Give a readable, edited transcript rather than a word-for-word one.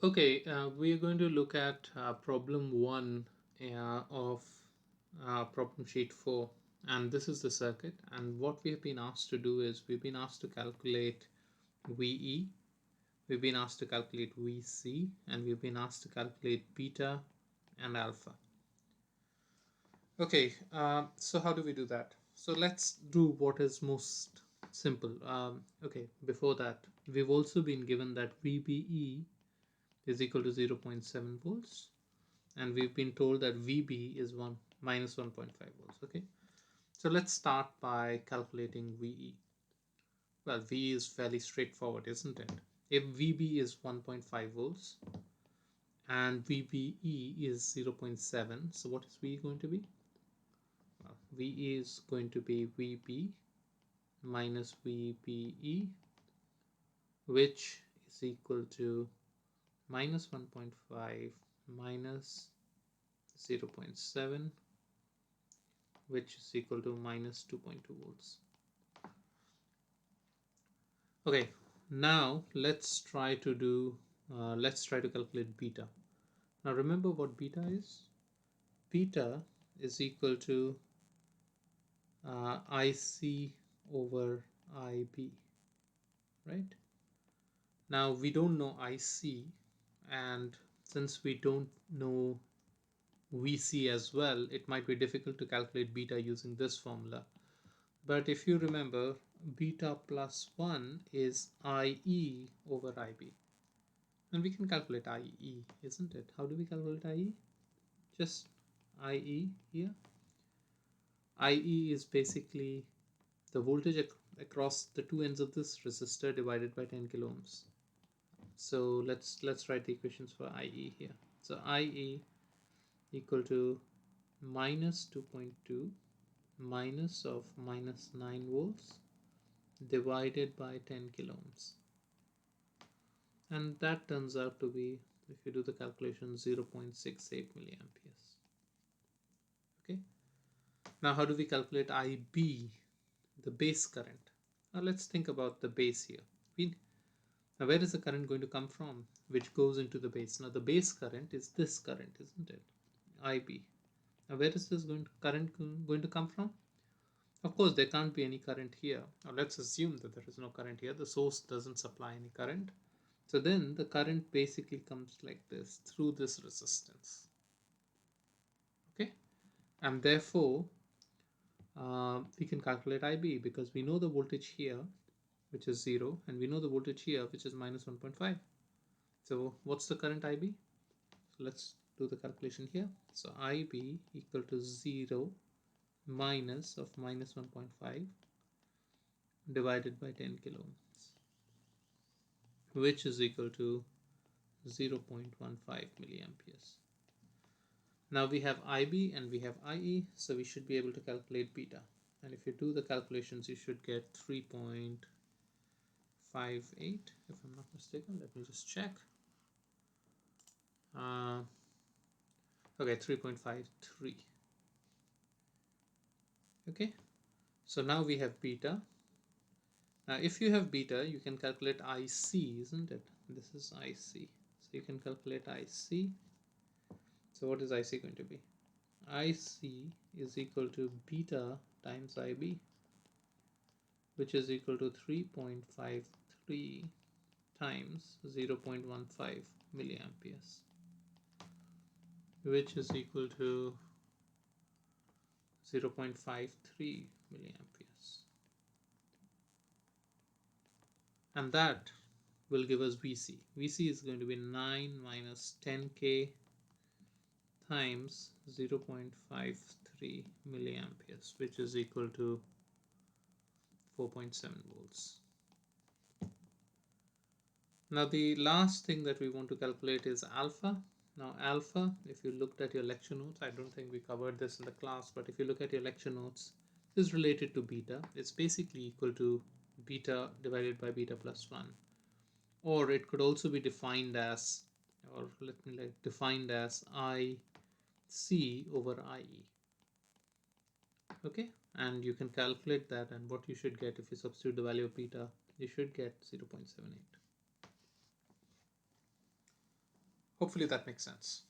Okay, we are going to look at problem one of problem sheet 4, and this is the circuit. And what we have been asked to do is we've been asked to calculate VE, we've been asked to calculate VC, and we've been asked to calculate beta and alpha. Okay, so how do we do that? So let's do what is most simple. Okay, before that, we've also been given that VBE is equal to 0.7 volts, and we've been told that VB is 1 minus 1.5 volts. Okay, so let's start by calculating VE. Well, V is fairly straightforward, isn't it? If VB is 1.5 volts and VBE is 0.7, so what is V going to be? Well, VE is going to be VB minus VBE, which is equal to minus 1.5 minus 0.7, which is equal to minus 2.2 volts. Okay, now let's try to calculate beta. Now remember what beta is. Beta is equal to IC over IB, right? Now we don't know IC, and since we don't know VC as well, it might be difficult to calculate beta using this formula. But if you remember, beta plus 1 is IE over IB. And we can calculate IE, isn't it? How do we calculate IE? Just IE here. IE is basically the voltage across the two ends of this resistor divided by 10 kilo ohms. So let's write the equations for IE here. So IE equal to minus 2.2 minus of minus 9 volts divided by 10 kilo ohms, and that turns out to be, if you do the calculation, 0.68 milliamperes. Okay, now how do we calculate IB, the base current? Now let's think about the base here. Now where is the current going to come from which goes into the base? Now the base current is this current, isn't it? IB. Now where is this current going to come from? Of course, there can't be any current here. Now let's assume that there is no current here. The source doesn't supply any current. So then the current basically comes like this through this resistance. Okay, and therefore we can calculate IB because we know the voltage here, which is 0, and we know the voltage here, which is minus 1.5. So what's the current IB? So let's do the calculation here. So IB equal to 0 minus of minus 1.5 divided by 10 kilo ohms, which is equal to 0.15 milliamperes. Now we have IB and we have IE, so we should be able to calculate beta. And if you do the calculations, you should get 3.58, if I'm not mistaken. Let me just check. Okay, 3.53. Okay, so now we have beta. Now if you have beta, you can calculate IC, isn't it? This is IC. So you can calculate IC. So what is IC going to be? IC is equal to beta times IB, which is equal to 3.53 times 0.15 milliamperes, which is equal to 0.53 milliamperes. And that will give us VC. VC is going to be 9 minus 10K times 0.53 milliamperes, which is equal to 4.7 volts. Now the last thing that we want to calculate is alpha. Now alpha, if you looked at your lecture notes, I don't think we covered this in the class, but if you look at your lecture notes, this is related to beta. It's basically equal to beta divided by beta plus 1. Or it could also be defined as, or let me like defined as IC over IE. Okay, and you can calculate that, and what you should get if you substitute the value of beta, you should get 0.78. Hopefully that makes sense.